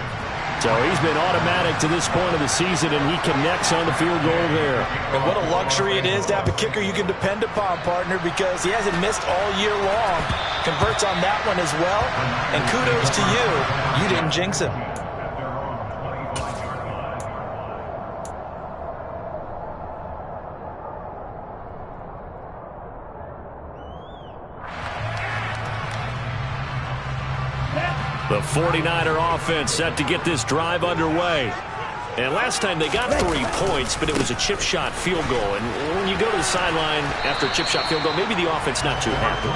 So he's been automatic to this point of the season, and he connects on the field goal there. And what a luxury it is to have a kicker you can depend upon, partner, because he hasn't missed all year long. Converts on that one as well. And kudos to you. You didn't jinx him. The 49er offense set to get this drive underway. And last time they got 3 points, but it was a chip shot field goal. And when you go to the sideline after a chip shot field goal, maybe the offense not too happy.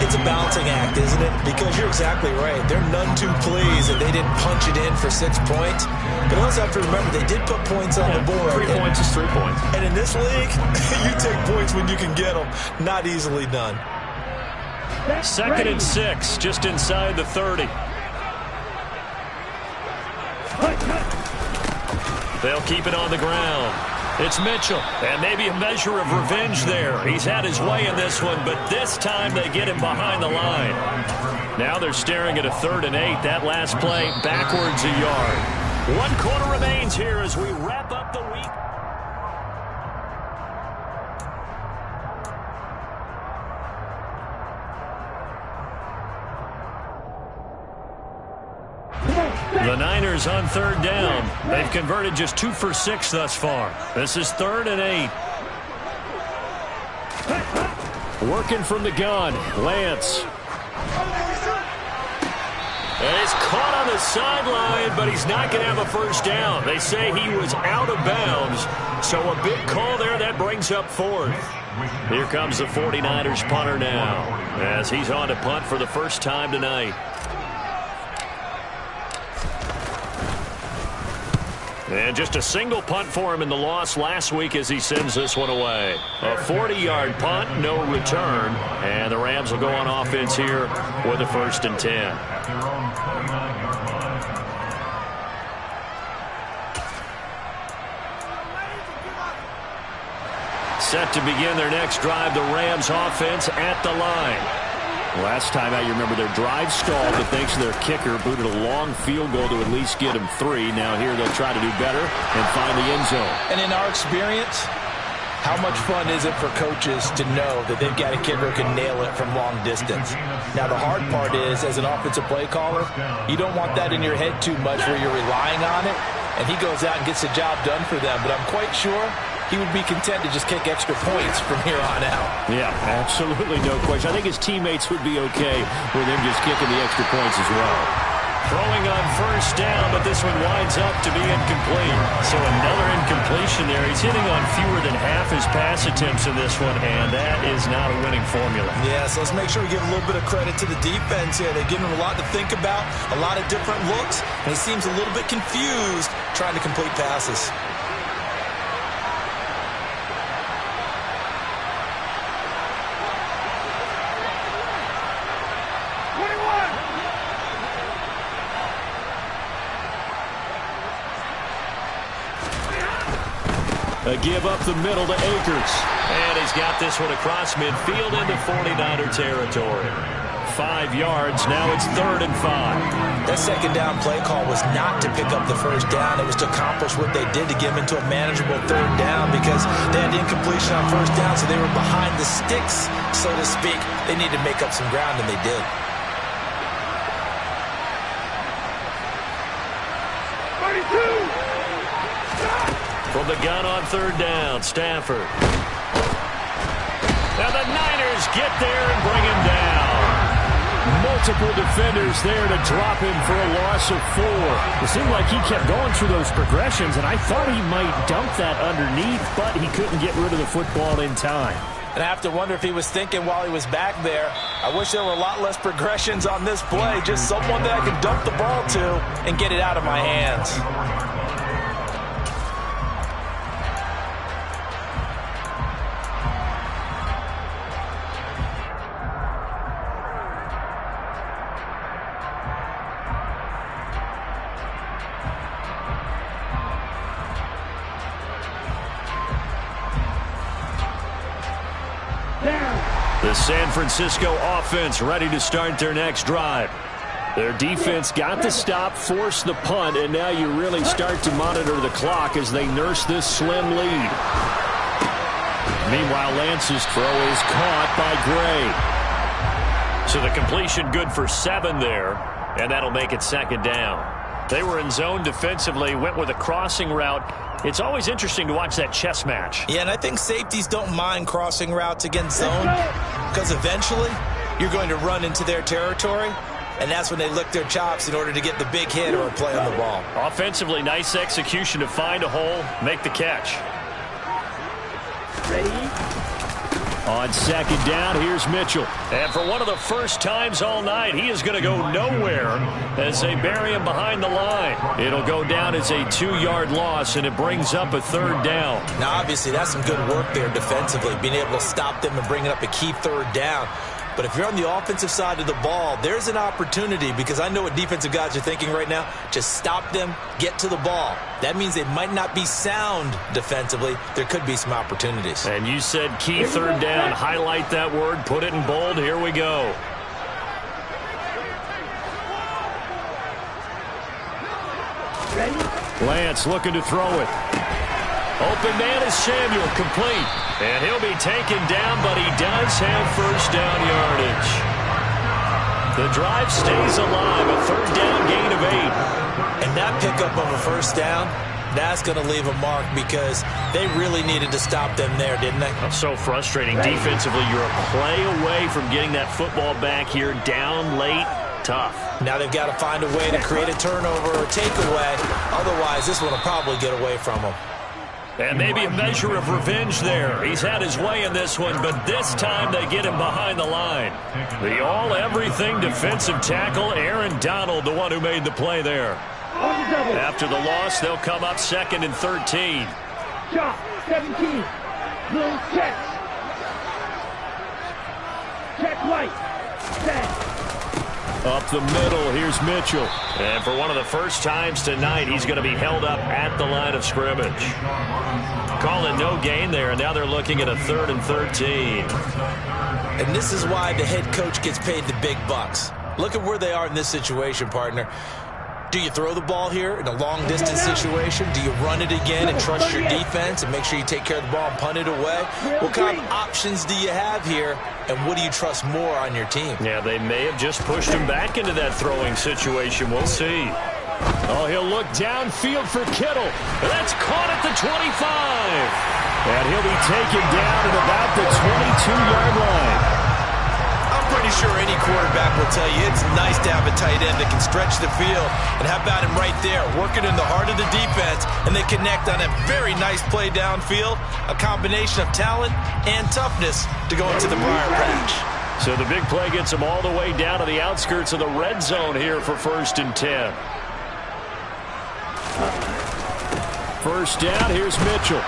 It's a balancing act, isn't it? Because you're exactly right. They're none too pleased that they didn't punch it in for 6 points. But you also have to remember they did put points on the board. 3 points is 3 points. And in this league, you take points when you can get them. Not easily done. 2nd and 6, just inside the 30. They'll keep it on the ground. It's Mitchell, and maybe a measure of revenge there. He's had his way in this one, but this time they get him behind the line. Now they're staring at a 3rd and 8. That last play backwards a yard. 1 quarter remains here as we wrap up the week. The Niners on 3rd down. They've converted just 2 for 6 thus far. This is 3rd and 8. Working from the gun, Lance. And he's caught on the sideline, but he's not going to have a first down. They say he was out of bounds, so a big call there that brings up 4th. Here comes the 49ers punter now, as he's on to punt for the first time tonight. And just a single punt for him in the loss last week as he sends this one away. A 40-yard punt, no return. And the Rams will go on offense here with a 1st and 10. Set to begin their next drive, the Rams offense at the line. Last time out, you remember their drive stalled, but thanks to their kicker, booted a long field goal to at least get them 3. Now here they'll try to do better and find the end zone. And in our experience, how much fun is it for coaches to know that they've got a kicker who can nail it from long distance? Now the hard part is, as an offensive play caller, you don't want that in your head too much where you're relying on it, and he goes out and gets the job done for them. But I'm quite sure he would be content to just kick extra points from here on out. Yeah, absolutely no question. I think his teammates would be okay with him just kicking the extra points as well. Throwing on 1st down, but this one winds up to be incomplete. So another incompletion there. He's hitting on fewer than half his pass attempts in this one, and that is not a winning formula. Yeah, so let's make sure we give a little bit of credit to the defense here. They've given him a lot to think about, a lot of different looks, and he seems a little bit confused trying to complete passes. A give up the middle to Akers. And he's got this one across midfield into 49er territory. 5 yards. Now it's 3rd and 5. That 2nd down play call was not to pick up the 1st down. It was to accomplish what they did to get him into a manageable 3rd down because they had incompletion on 1st down, so they were behind the sticks, so to speak. They needed to make up some ground, and they did. From the gun on 3rd down, Stafford. And the Niners get there and bring him down. Multiple defenders there to drop him for a loss of 4. It seemed like he kept going through those progressions, and I thought he might dump that underneath, but he couldn't get rid of the football in time. And I have to wonder if he was thinking while he was back there, I wish there were a lot less progressions on this play, just someone that I could dump the ball to and get it out of my hands. The San Francisco offense ready to start their next drive. Their defense got the stop, forced the punt, and now you really start to monitor the clock as they nurse this slim lead. Meanwhile, Lance's throw is caught by Gray. So the completion good for 7 there, and that'll make it 2nd down. They were in zone defensively, went with a crossing route. It's always interesting to watch that chess match. Yeah, and I think safeties don't mind crossing routes against zone because eventually you're going to run into their territory. and that's when they lick their chops in order to get the big hit or a play on the ball. Offensively, nice execution to find a hole, make the catch. Ready? On second down, here's Mitchell. And for one of the first times all night, he is going to go nowhere as they bury him behind the line. It'll go down as a 2-yard loss, and it brings up a third down. Now, obviously, that's some good work there defensively, being able to stop them and bring up a key third down. But if you're on the offensive side of the ball, there's an opportunity, because I know what defensive guys are thinking right now. Just stop them, get to the ball. That means they might not be sound defensively. There could be some opportunities. And you said key third down. Highlight that word. Put it in bold. Here we go. Ready? Lance looking to throw it. Open man is Samuel, complete. And he'll be taken down, but he does have first down yardage. The drive stays alive, a third down gain of 8. And that pickup of a first down, that's going to leave a mark, because they really needed to stop them there, didn't they? That's so frustrating. Defensively, you're a play away from getting that football back here, down late. Tough. Now they've got to find a way to create a turnover or takeaway. Otherwise, this one will probably get away from them. And maybe a measure of revenge there. He's had his way in this one, but this time they get him behind the line. The all-everything defensive tackle, Aaron Donald, the one who made the play there. After the loss, they'll come up 2nd and 13. Chop, 17. Little check. Check right. 10. Up the middle, here's Mitchell. And for one of the first times tonight, he's going to be held up at the line of scrimmage. Call it no gain there, and now they're looking at a 3rd and 13. And this is why the head coach gets paid the big bucks. Look at where they are in this situation, partner. Do you throw the ball here in a long-distance situation? Do you run it again and trust your defense and make sure you take care of the ball and punt it away? What kind of options do you have here, and what do you trust more on your team? Yeah, they may have just pushed him back into that throwing situation. We'll see. Oh, he'll look downfield for Kittle. That's caught at the 25. And he'll be taken down at about the 22-yard line. Pretty sure any quarterback will tell you it's nice to have a tight end that can stretch the field. And how about him right there, working in the heart of the defense, and they connect on a very nice play downfield, a combination of talent and toughness to go into the briar patch. So the big play gets them all the way down to the outskirts of the red zone here for 1st and 10. First down, here's Mitchell.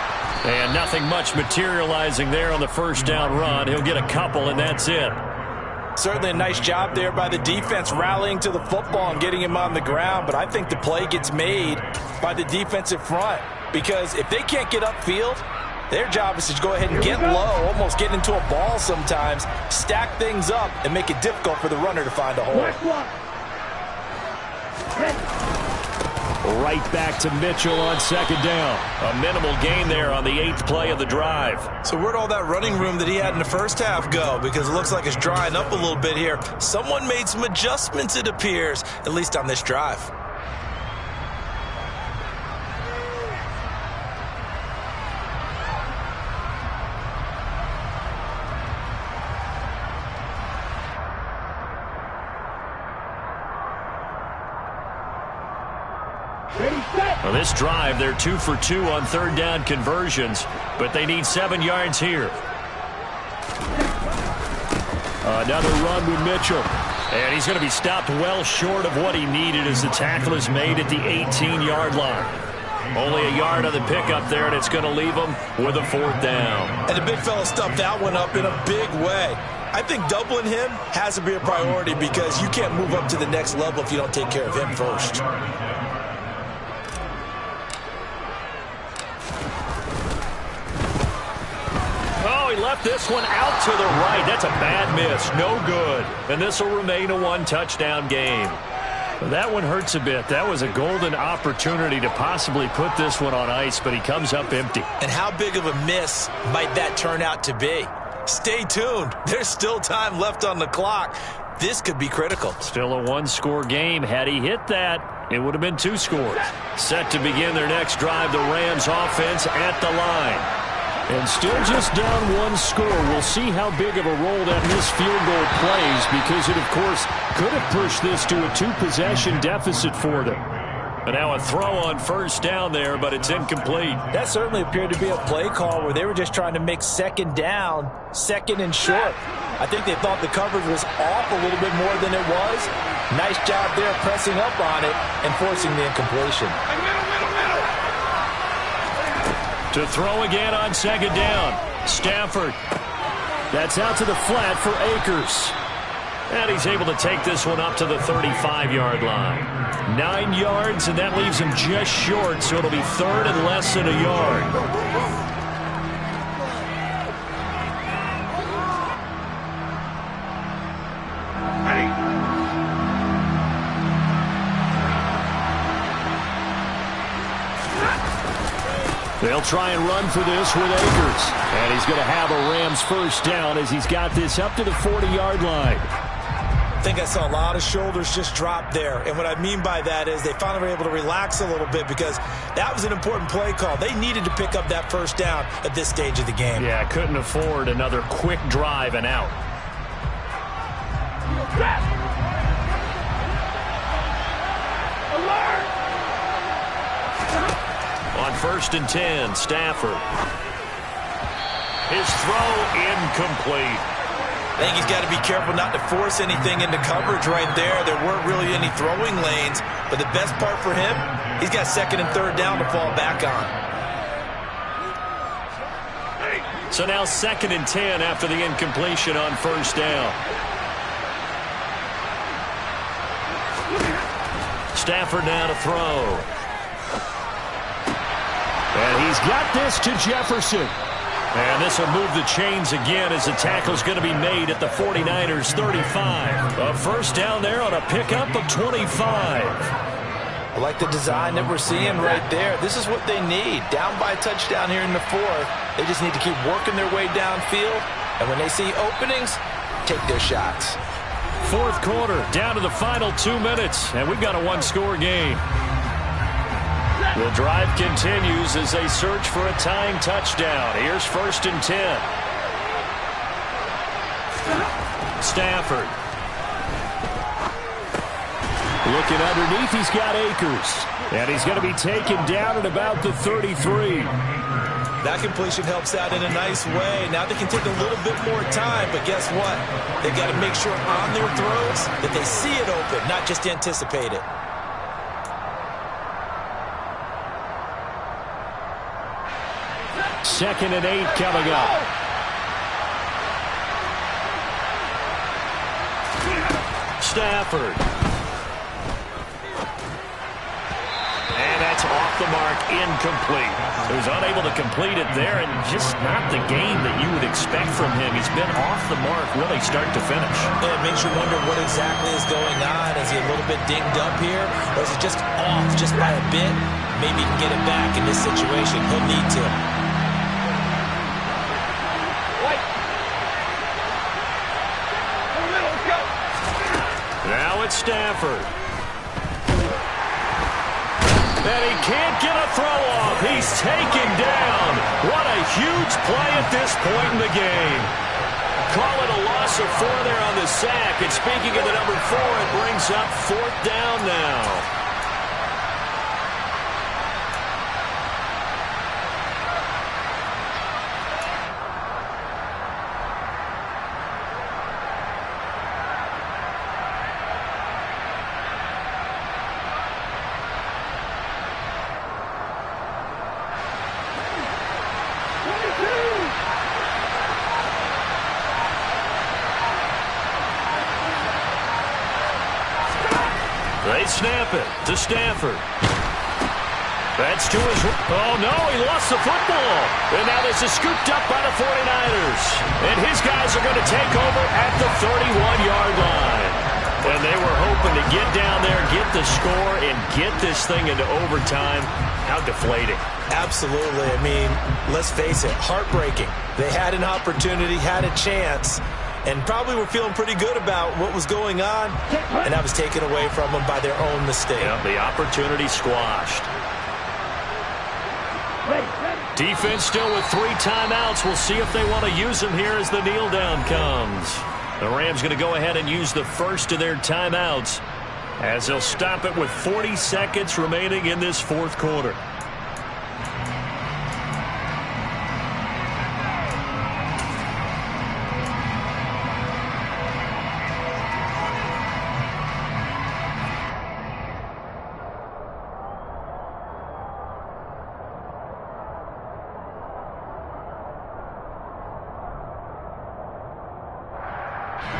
And nothing much materializing there on the first down run. He'll get a couple, and that's it. Certainly a nice job there by the defense rallying to the football and getting him on the ground, but I think the play gets made by the defensive front, because if they can't get upfield, their job is to go ahead and get low, almost get into a ball sometimes, stack things up, and make it difficult for the runner to find a hole. Right back to Mitchell on 2nd down. A minimal gain there on the 8th play of the drive. So where'd all that running room that he had in the first half go? Because it looks like it's drying up a little bit here. Someone made some adjustments, it appears, at least on this drive. Well, this drive, they're 2 for 2 on 3rd down conversions, but they need 7 yards here. Another run with Mitchell. And he's going to be stopped well short of what he needed as the tackle is made at the 18-yard line. Only a yard on the pickup there, and it's going to leave him with a 4th down. And the big fella stuffed that one up in a big way. I think doubling him has to be a priority, because you can't move up to the next level if you don't take care of him first. He left this one out to the right. That's a bad miss. No good. And this will remain a 1-touchdown game. That one hurts a bit. That was a golden opportunity to possibly put this one on ice, but he comes up empty. And how big of a miss might that turn out to be? Stay tuned. There's still time left on the clock. This could be critical. Still a 1-score game. Had he hit that, it would have been 2 scores. Set to begin their next drive, the Rams offense at the line. And still just down one score. We'll see how big of a role that missed field goal plays, because it, of course, could have pushed this to a 2-possession deficit for them. And now a throw on first down there, but it's incomplete. That certainly appeared to be a play call where they were just trying to make second down, second and short. I think they thought the coverage was off a little bit more than it was. Nice job there pressing up on it and forcing the incompletion. To throw again on second down. Stafford. That's out to the flat for Akers. And he's able to take this one up to the 35-yard line. 9 yards, and that leaves him just short, so it'll be third and less than a yard. They'll try and run for this with Akers. And he's going to have a Rams first down as he's got this up to the 40-yard line. I think I saw a lot of shoulders just drop there. And what I mean by that is they finally were able to relax a little bit, because that was an important play call. They needed to pick up that first down at this stage of the game. Yeah, couldn't afford another quick drive and out. On first and 10, Stafford. His throw incomplete. I think he's got to be careful not to force anything into coverage right there. There weren't really any throwing lanes, but the best part for him, he's got second and third down to fall back on. So now second and 10 after the incompletion on first down. Stafford now to throw. And he's got this to Jefferson. And this will move the chains again as the tackle's going to be made at the 49ers 35. A first down there on a pickup of 25. I like the design that we're seeing right there. This is what they need. Down by a touchdown here in the fourth. They just need to keep working their way downfield. And when they see openings, take their shots. Fourth quarter, down to the final 2 minutes. And we've got a one-score game. The drive continues as they search for a tying touchdown. Here's first and 10. Stafford. Looking underneath, he's got Akers. And he's going to be taken down at about the 33. That completion helps out in a nice way. Now they can take a little bit more time, but guess what? They've got to make sure on their throws that they see it open, not just anticipate it. Second and 8 coming up. Stafford. And that's off the mark, incomplete. He was unable to complete it there, and just not the game that you would expect from him. He's been off the mark really start to finish. Yeah, it makes you wonder what exactly is going on. Is he a little bit dinged up here, or is it just off just by a bit? Maybe he can get it back in this situation. He'll need to. Now it's Stafford. And he can't get a throw off. He's taken down. What a huge play at this point in the game. Call it a loss of 4 there on the sack. And speaking of the number 4, it brings up fourth down now. They snap it to Stafford. That's to his... Oh, no, he lost the football. And now this is scooped up by the 49ers. And his guys are going to take over at the 31-yard line. And they were hoping to get down there, get the score, and get this thing into overtime. How deflating. Absolutely. I mean, let's face it, heartbreaking. They had an opportunity, had a chance, and probably were feeling pretty good about what was going on, and that was taken away from them by their own mistake. Yeah, the opportunity squashed. Ready. Defense still with 3 timeouts. We'll see if they want to use them here as the kneel down comes. The Rams going to go ahead and use the first of their timeouts as they'll stop it with 40 seconds remaining in this fourth quarter.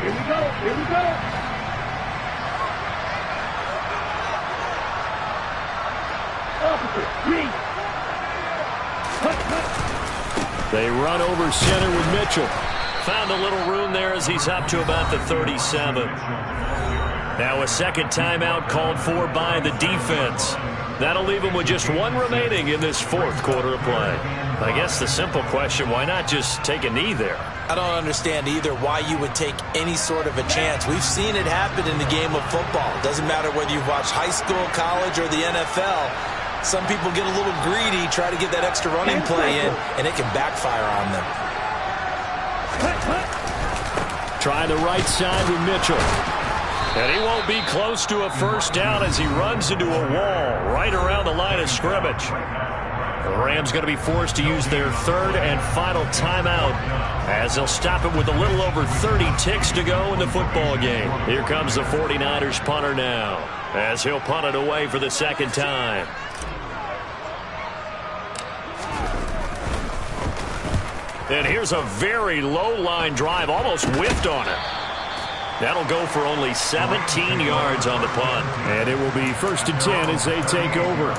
Here we go. Here we go. Opposite. Read. They run over center with Mitchell. Found a little room there as he's up to about the 37. Now a second timeout called for by the defense. That'll leave them with just 1 remaining in this fourth quarter of play. I guess the simple question, why not just take a knee there? I don't understand either why you would take any sort of a chance. We've seen it happen in the game of football. Doesn't matter whether you've watched high school, college, or the NFL. Some people get a little greedy, try to get that extra running play in, and it can backfire on them. Trying the right side with Mitchell. And he won't be close to a first down as he runs into a wall right around the line of scrimmage. The Rams going to be forced to use their third and final timeout as they'll stop it with a little over 30 ticks to go in the football game. Here comes the 49ers punter now as he'll punt it away for the second time. And here's a very low line drive, almost whiffed on it. That'll go for only 17 yards on the punt. And it will be 1st and 10 as they take over.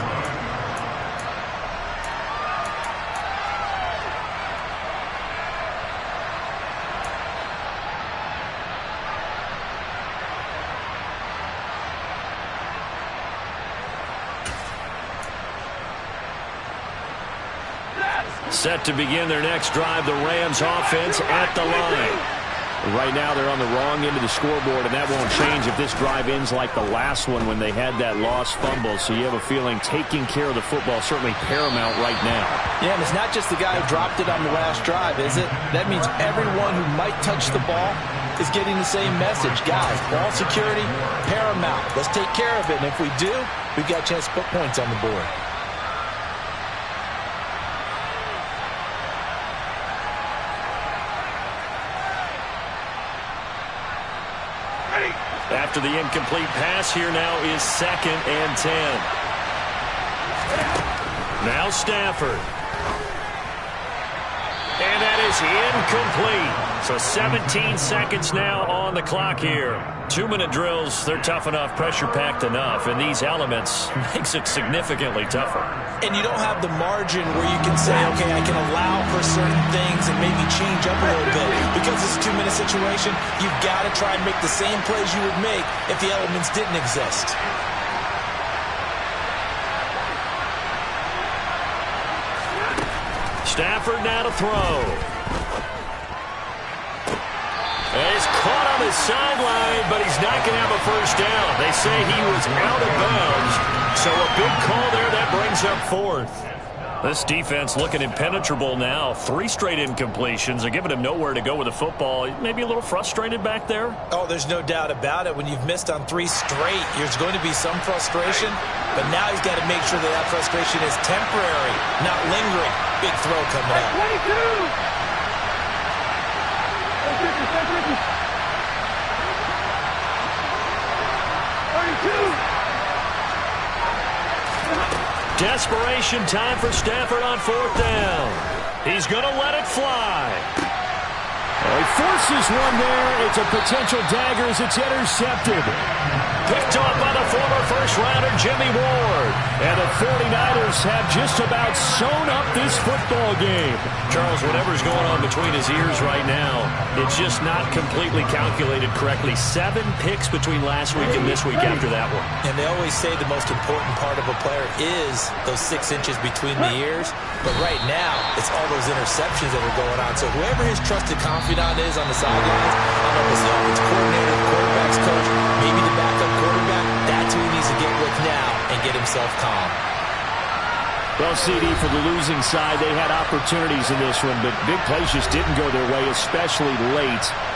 Set to begin their next drive, the Rams offense at the line. Right now they're on the wrong end of the scoreboard, and that won't change if this drive ends like the last one when they had that lost fumble. So you have a feeling taking care of the football is certainly paramount right now. Yeah, and it's not just the guy who dropped it on the last drive, is it? That means everyone who might touch the ball is getting the same message. Guys, ball security, paramount. Let's take care of it, and if we do, we've got a chance to put points on the board. After the incomplete pass, here now is 2nd and 10. Now Stafford. And that is incomplete. So 17 seconds now on the clock here. 2-minute drills, they're tough enough, pressure-packed enough, and these elements makes it significantly tougher. And you don't have the margin where you can say, okay, I can allow for certain things and maybe change up a little bit. Because it's a 2-minute situation, you've got to try and make the same plays you would make if the elements didn't exist. Stafford now to throw. And he's caught on the sideline, but he's not going to have a first down. They say he was out of bounds. So a big call there that brings up 4th. This defense looking impenetrable now. 3 straight incompletions. They're giving him nowhere to go with the football. Maybe a little frustrated back there? Oh, there's no doubt about it. When you've missed on 3 straight, there's going to be some frustration. But now he's got to make sure that frustration is temporary, not lingering. Big throw coming up. 22! Desperation time for Stafford on 4th down. He's going to let it fly. Well, he forces one there. It's a potential dagger as it's intercepted. Picked off by the former first-rounder Jimmy Ward. And the 49ers have just about sewn up this football game. Charles, whatever's going on between his ears right now, it's just not completely calculated correctly. 7 picks between last week and this week after that one. And they always say the most important part of a player is those 6 inches between the ears. But right now, it's all those interceptions that are going on. So whoever his trusted confidant is on the sidelines, I don't know if it's the offense coordinator, the quarterback's coach, maybe the backup quarterback, that's who he needs to get with now and get himself calm. Well, CD, for the losing side, they had opportunities in this one, but big plays just didn't go their way, especially late.